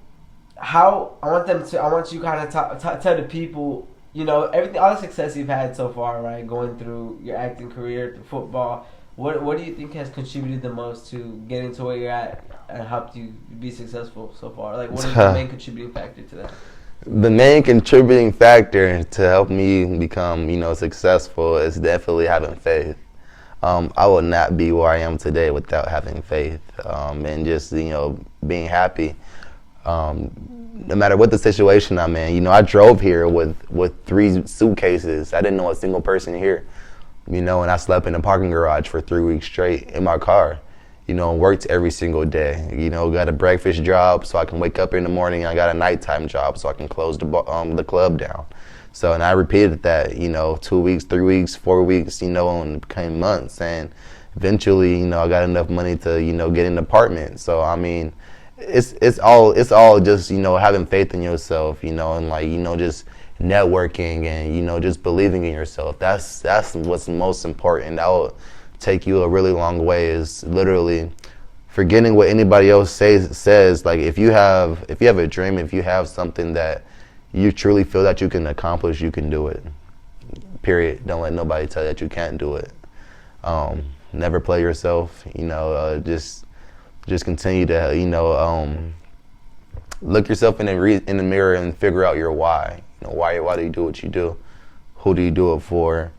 I want you kind of tell the people, you know, everything, all the success you've had so far, right? Going through your acting career, through football. What do you think has contributed the most to getting to where you're at and helped you be successful so far? Like, what is the main contributing factor to that? The main contributing factor to help me become, you know, successful is definitely having faith. I would not be where I am today without having faith, and just, you know, being happy. No matter what the situation I'm in, you know, I drove here with 3 suitcases. I didn't know a single person here, you know, and I slept in the parking garage for 3 weeks straight in my car, you know, and worked every single day. You know, got a breakfast job so I can wake up in the morning. I got a nighttime job so I can close the club down. So, and I repeated that, you know, 2 weeks, 3 weeks, 4 weeks, you know, and it became months. And eventually, you know, I got enough money to, you know, get an apartment. So, I mean, it's all just, you know, having faith in yourself, you know, and like, you know, just networking and, you know, just believing in yourself. That's what's most important. That will take you a really long way, is literally forgetting what anybody else says. Like, if you have a dream, if you have something that you truly feel that you can accomplish, you can do it. Period. Don't let nobody tell you that you can't do it. Never play yourself, you know, just continue to, you know, look yourself in the mirror and figure out your why. You know, why do you do what you do? Who do you do it for?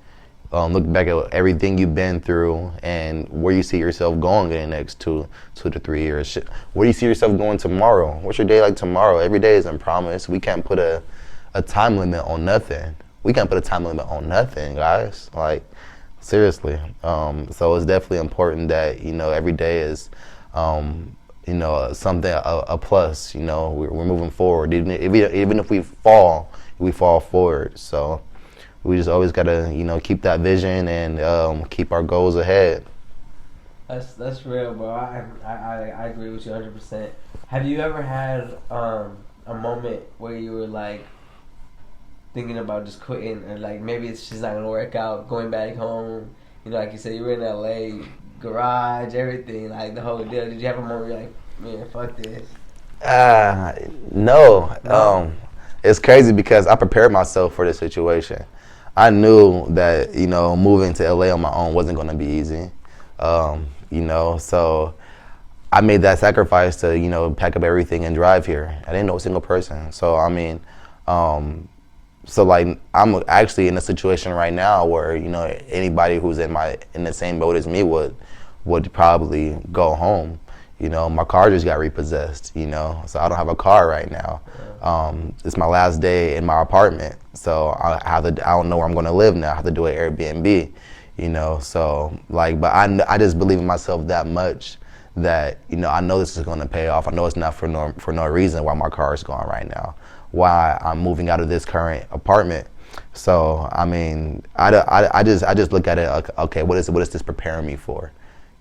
Look back at everything you've been through and where you see yourself going in the next 2 to 3 years. Where do you see yourself going tomorrow? What's your day like tomorrow? Every day isn't promised. We can't put a time limit on nothing. We can't put a time limit on nothing, guys. Like, seriously. So it's definitely important that, you know, every day is, you know, something, a plus. You know, we're moving forward. Even if we fall forward. So we just always gotta, you know, keep that vision and keep our goals ahead. That's real, bro. I agree with you 100%. Have you ever had a moment where you were like thinking about just quitting, or like maybe it's just not gonna work out, going back home? You know, like you said, you were in LA, garage, everything, like the whole deal. Did you have a moment where you're like, man, fuck this? No. It's crazy because I prepared myself for this situation. I knew that, you know, moving to LA on my own wasn't going to be easy, you know, so I made that sacrifice to, you know, pack up everything and drive here. I didn't know a single person. So, I mean, so like I'm actually in a situation right now where, you know, anybody who's in the same boat as me would probably go home. You know, my car just got repossessed, you know, so I don't have a car right now. It's my last day in my apartment, so I don't know where I'm going to live now. I have to do an Airbnb, you know, so like, but I just believe in myself that much that, you know, I know this is going to pay off. I know it's not for no reason why my car is gone right now, why I'm moving out of this current apartment. So, I mean, I just look at it, okay, what is this preparing me for?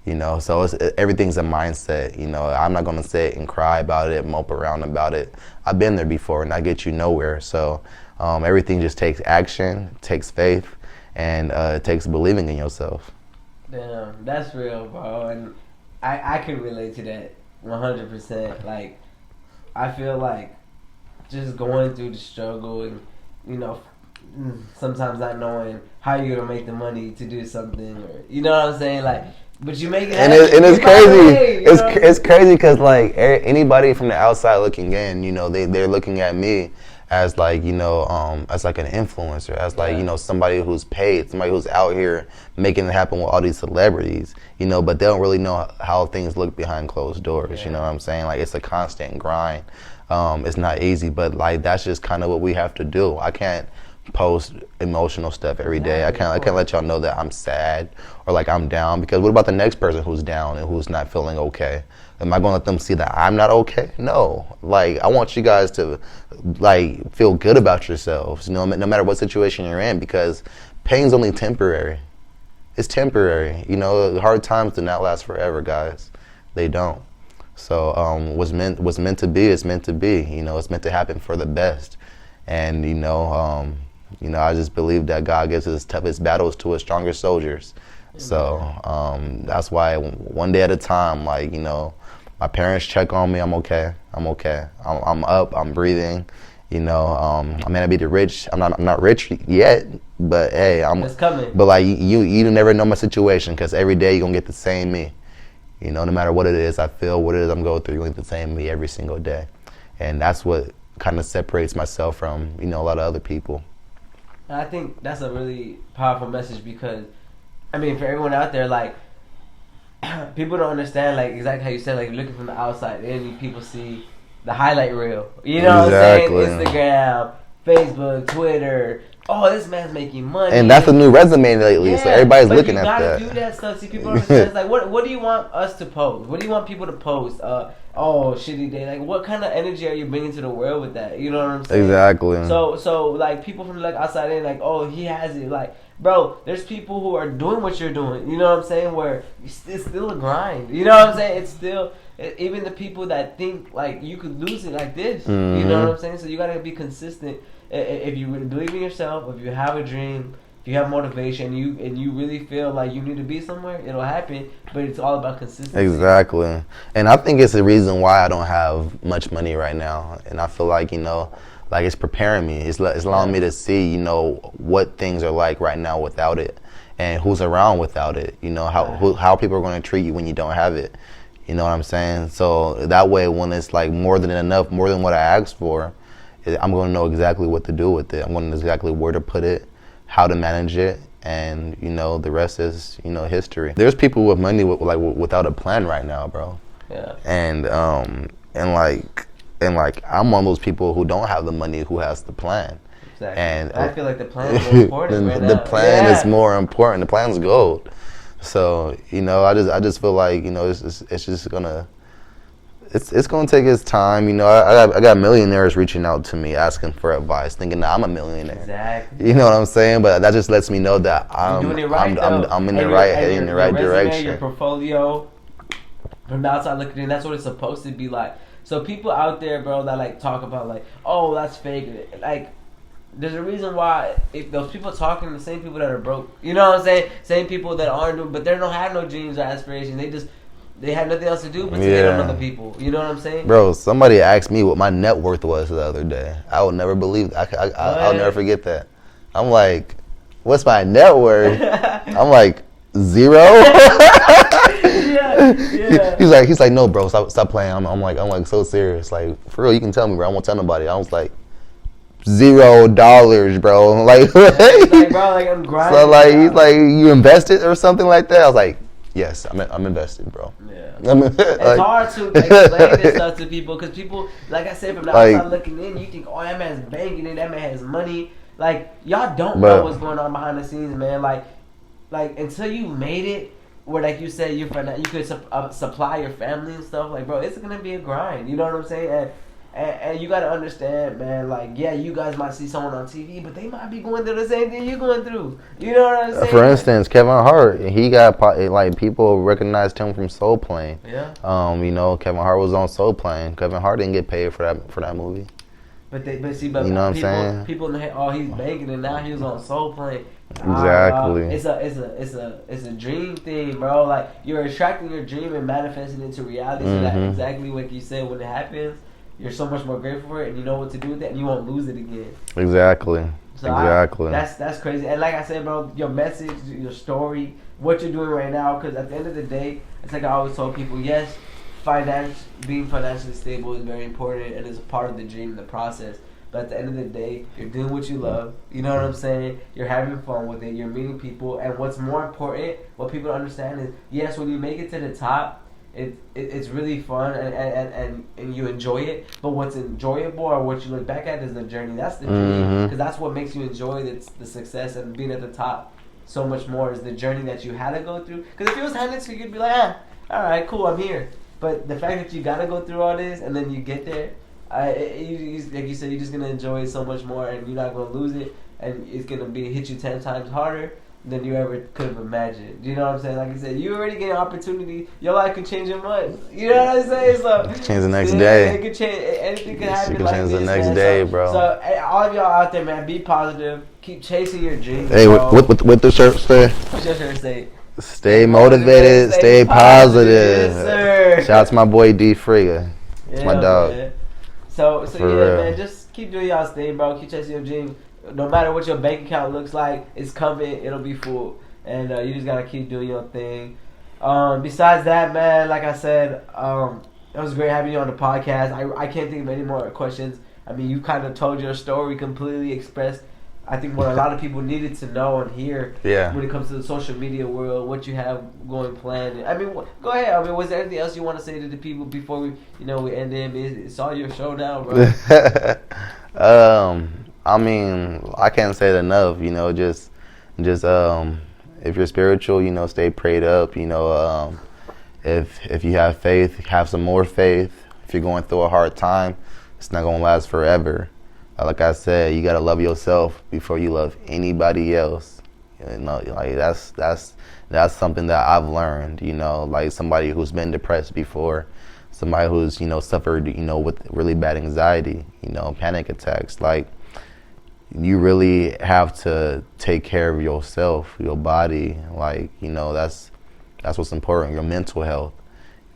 You know, so everything's a mindset. You know, I'm not gonna sit and cry about it, mope around about it. I've been there before, and I get you nowhere. So everything just takes action, takes faith, and it takes believing in yourself. Damn, that's real, bro. And I can relate to that 100%. Like, I feel like just going through the struggle and, you know, sometimes not knowing how you're gonna make the money to do something, or, you know what I'm saying, like. But you make it happen. And it's crazy. It's crazy because, like, anybody from the outside looking in, you know, they're looking at me as, like, you know, as like an influencer, as like, you know, somebody who's paid, somebody who's out here making it happen with all these celebrities, you know, but they don't really know how things look behind closed doors. You know what I'm saying? Like, it's a constant grind. It's not easy, but like that's just kind of what we have to do. I can't post emotional stuff every day. I can't let y'all know that I'm sad or like I'm down, because what about the next person who's down and who's not feeling okay? Am I gonna let them see that I'm not okay? No. Like, I want you guys to like feel good about yourselves, you know, no matter what situation you're in, because pain's only temporary. It's temporary. You know, hard times do not last forever, guys. They don't. So what's meant to be is meant to be. You know, it's meant to happen for the best. And you know, I just believe that God gives his toughest battles to his strongest soldiers. So that's why one day at a time, like, you know, my parents check on me. I'm okay. I'm up. I'm breathing. You know, I may not be rich. I'm not rich yet, but hey, it's coming. But like you never know my situation, because every day you're gonna get the same me. You know, no matter what it is I feel, what it is I'm going through, you're gonna get the same me every single day, and that's what kind of separates myself from, you know, a lot of other people. And I think that's a really powerful message, because I mean, for everyone out there, like, people don't understand, like, exactly how you said, like, looking from the outside in, people see the highlight reel. You know exactly. what I'm saying? Instagram, Facebook, Twitter. Oh, this man's making money. And that's a new resume lately, so everybody's looking at that. But you gotta do that stuff. See, people don't understand. It's like, what do you want us to post? What do you want people to post? Oh, shitty day. Like, what kind of energy are you bringing to the world with that? You know what I'm saying? Exactly. So like, people from, like, outside in, like, oh, he has it. Like, bro, there's people who are doing what you're doing. You know what I'm saying? Where it's still a grind. You know what I'm saying? It's still, even the people that think, like, you could lose it like this. Mm-hmm. You know what I'm saying? So you gotta be consistent. If you really believe in yourself, if you have a dream, if you have motivation, and you really feel like you need to be somewhere, it'll happen. But it's all about consistency. Exactly. And I think it's the reason why I don't have much money right now. And I feel like, you know, like, it's preparing me. It's allowing me to see, you know, what things are like right now without it, and who's around without it. You know, how people are going to treat you when you don't have it. You know what I'm saying? So that way, when it's like more than enough, more than what I asked for, I'm going to know exactly what to do with it. I'm going to know exactly where to put it, how to manage it, and, you know, the rest is, you know, history. There's people with money without a plan right now, bro. Yeah. And I'm one of those people who don't have the money, who has the plan. Exactly. And I feel like the plan is more important right now. The plan is more important. The plan's gold. So, you know, I just feel like, you know, it's just gonna. It's gonna take its time, you know. I got millionaires reaching out to me asking for advice, thinking that I'm a millionaire. Exactly. You know what I'm saying? But that just lets me know that I'm doing it right, I'm in the right direction. Your portfolio, from the outside looking in, that's what it's supposed to be like. So people out there, bro, that, like, talk about, like, oh, that's fake. Like, there's a reason why, if those people talking, the same people that are broke. You know what I'm saying? Same people that aren't doing, but they don't have no dreams or aspirations. They have nothing else to do but to get on other people. You know what I'm saying? Bro, somebody asked me what my net worth was the other day. I would never believe that. I'll never forget that. I'm like, what's my net worth? I'm like, 0? Yeah. He's like, no, bro, stop playing. I'm like so serious. Like, for real, you can tell me, bro. I won't tell nobody. I was like, $0, bro. Like, like, bro, like, I'm grinding. So, like, he's like, you invested or something like that? I was like, yes, I'm invested, bro. Yeah. It's hard to explain this stuff to people, because people, like I said, from the outside looking in, you think, oh, that man's banking it, that man has money. Like, y'all don't know what's going on behind the scenes, man. Like until you made it, where, like you said, you could supply your family and stuff. Like, bro, it's gonna be a grind. You know what I'm saying? And you gotta understand, man. Like, yeah, you guys might see someone on TV, but they might be going through the same thing you're going through. You know what I'm saying? For instance, Kevin Hart, he got, like, people recognized him from Soul Plane. Yeah. You know, Kevin Hart was on Soul Plane. Kevin Hart didn't get paid for that movie. But you know what I'm saying? People know, oh, he's banking, and now he was on Soul Plane. Exactly. It's a dream thing, bro. Like, you're attracting your dream and manifesting it into reality. So that exactly what you said, when it happens, you're so much more grateful for it, and you know what to do with it, and you won't lose it again. Exactly. So exactly. That's crazy. And like I said, bro, your message, your story, what you're doing right now, because at the end of the day, it's like I always told people, yes, being financially stable is very important, and it's a part of the dream, the process. But at the end of the day, you're doing what you love. You know what I'm saying? You're having fun with it. You're meeting people. And what's more important, what people don't understand is, yes, when you make it to the top, it's really fun and you enjoy it. But what's enjoyable, or what you look back at, is the journey. That's the dream, because that's what makes you enjoy the success and being at the top so much more, is the journey that you had to go through. Because if it was handed to you, you'd be like, all right, cool, I'm here. But the fact that you got to go through all this and then you get there, like you said, you're just going to enjoy it so much more, and you're not going to lose it, and it's going to hit you 10 times harder than you ever could have imagined. You know what I'm saying? Like I said, you already get an opportunity. Your life could change in months. You know what I'm saying? So change the next day. It could change. Anything could happen. You can like change this, the next man. day, bro. So all of y'all out there, man, be positive. Keep chasing your dreams. Hey, bro. what the shirt say? What's your shirt say? Stay motivated, stay positive. Yes, sir. Shout out to my boy D Frigga. It's my dog. Man. So For yeah, real. man, just keep doing y'all's thing, bro. Keep chasing your dreams. No matter what your bank account looks like, it's coming. It'll be full, and you just gotta keep doing your thing. Besides that, man, like I said, it was great having you on the podcast. I can't think of any more questions. I mean, you kind of told your story, completely expressed, I think, what a lot of people needed to know and hear when it comes to the social media world, what you have going planned. I mean, go ahead. I mean, was there anything else you want to say to the people before we end it? It's all your show now, bro. I mean, I can't say it enough. Just if you're spiritual, stay prayed up. If you have faith, have some more faith. If you're going through a hard time, it's not gonna last forever. Like I said, you gotta love yourself before you love anybody else. Like that's something that I've learned. Like somebody who's been depressed before, somebody who's suffered with really bad anxiety, panic attacks. Like you really have to take care of yourself, your body. Like that's what's important. Your mental health.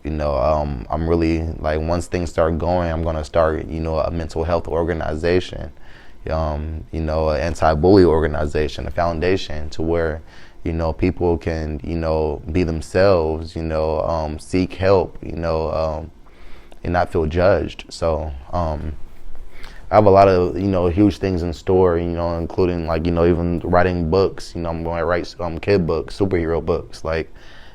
I'm really, like, once things start going, I'm going to start, a mental health organization, an anti-bully organization, a foundation to where, people can, be themselves, seek help, and not feel judged. So I have a lot of, huge things in store, including, like, even writing books. I'm going to write kid books, superhero books, like.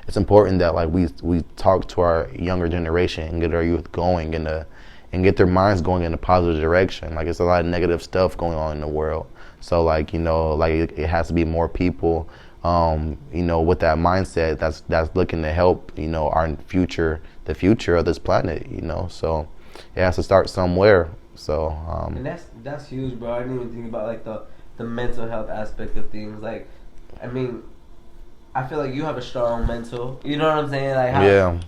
It's important that like we talk to our younger generation and get our youth going and get their minds going in a positive direction. Like it's a lot of negative stuff going on in the world. So like it has to be more people with that mindset that's looking to help our future, the future of this planet. So it has to start somewhere. So and that's huge, bro. I didn't even think about like the mental health aspect of things. Like, I mean, I feel like you have a strong mental. You know what I'm saying? Like,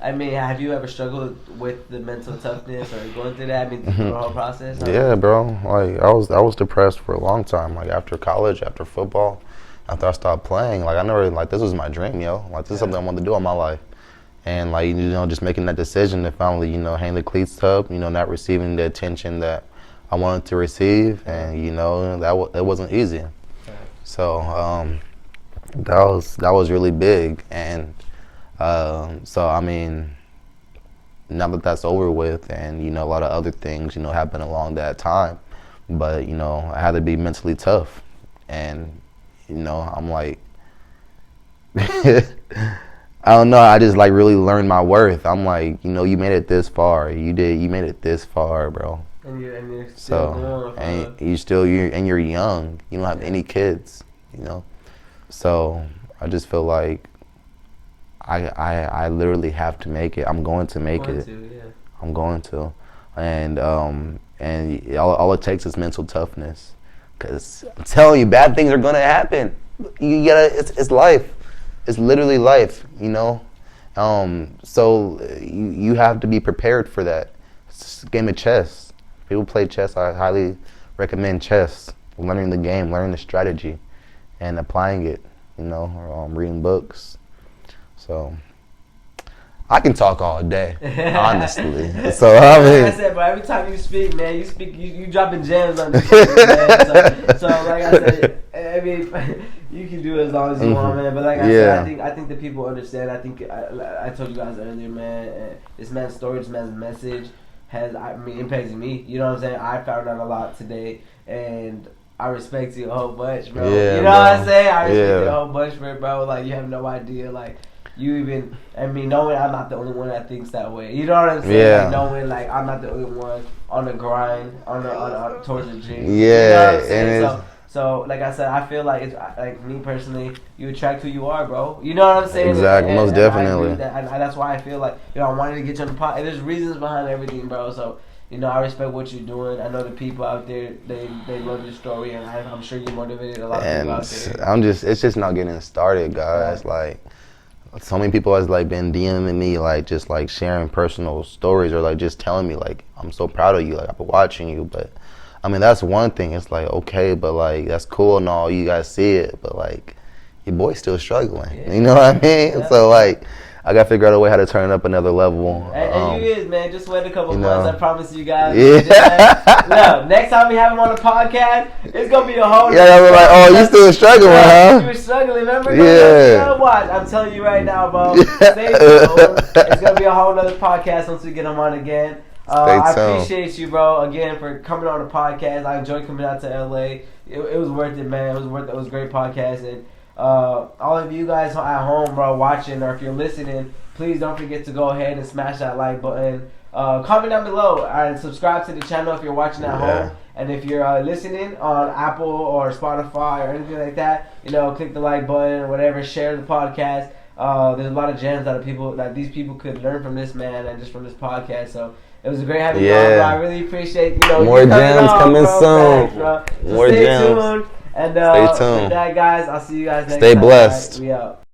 I mean, have you ever struggled with the mental toughness or going through that? I mean, through the whole process? Yeah, bro. Like, I was depressed for a long time. Like, after college, after football, after I stopped playing, like, I never, like, this was my dream, yo. Like, this is something I wanted to do in my life. And, like, just making that decision to finally, hang the cleats up, not receiving the attention that I wanted to receive. And, it wasn't easy. So, that was really big, and so I mean, now that that's over with, and a lot of other things happen along that time, but I had to be mentally tough, and I'm like, I don't know, I just like really learned my worth. I'm like, you made it this far, you made it this far, bro. And you're still you're young, you don't have any kids, So I just feel like I literally have to make it. I'm going to make it. I'm going to, and all it takes is mental toughness. Cause I'm telling you, bad things are gonna happen. You gotta. It's life. It's literally life. So you have to be prepared for that. It's a game of chess. People play chess. I highly recommend chess. Learning the game, learning the strategy, and applying it, reading books. So I can talk all day, honestly. So I mean, like I said, bro, every time you speak, man, you dropping gems on this shit, man. So like I said, I mean, you can do it as long as you want, man. But like I said, I think the people understand. I think I told you guys earlier, man. This man's story, this man's message impacted me. You know what I'm saying? I found out a lot today, and I respect you a whole bunch, bro. Yeah, you know what I'm saying? I respect you a whole bunch, bro. Like, you have no idea. Like, you even, knowing I'm not the only one that thinks that way. You know what I'm saying? Yeah. Like, knowing, like, I'm not the only one on the grind, towards the dream. Yeah. You know what I'm saying? So, like I said, I feel like it's, like, me personally, you attract who you are, bro. You know what I'm saying? Exactly, most definitely. And that's why I feel like, I wanted to get you on the pod. And there's reasons behind everything, bro. So, I respect what you're doing. I know the people out there, they love your story, and I'm sure you motivated a lot of people out there. It's just not getting started, guys. Right. Like, so many people has like been DMing me, like just like sharing personal stories, or like just telling me like, I'm so proud of you, like I've been watching you. But I mean, that's one thing. It's like, okay, but like that's cool and all, you guys see it, but like, your boy's still struggling. Yeah. You know what I mean? Yeah. So like, I gotta figure out a way how to turn it up another level. And you is, man. Just wait a couple months. I promise you guys. Yeah. Look, next time we have him on the podcast, it's gonna be a whole. Yeah, we're like, oh, you still struggling, huh? You were struggling, remember? Yeah. Watch. I'm telling you right now, bro. Stay tuned. It's gonna be a whole nother podcast once we get him on again. I appreciate you, bro, again for coming on the podcast. I enjoyed coming out to LA. It was worth it, man. It was worth it. It was a great podcast. And all of you guys at home, bro, watching, or if you're listening, please don't forget to go ahead and smash that like button. Comment down below and subscribe to the channel if you're watching at home. And if you're listening on Apple or Spotify or anything like that, click the like button or whatever. Share the podcast. There's a lot of gems that these people could learn from this man and just from this podcast. So it was great having you on, bro. I really appreciate more gems coming soon. Thanks, bro. So more stay gems. Tuned. And stay tuned. with that, guys, I'll see you guys next time. Stay blessed. Right, we out.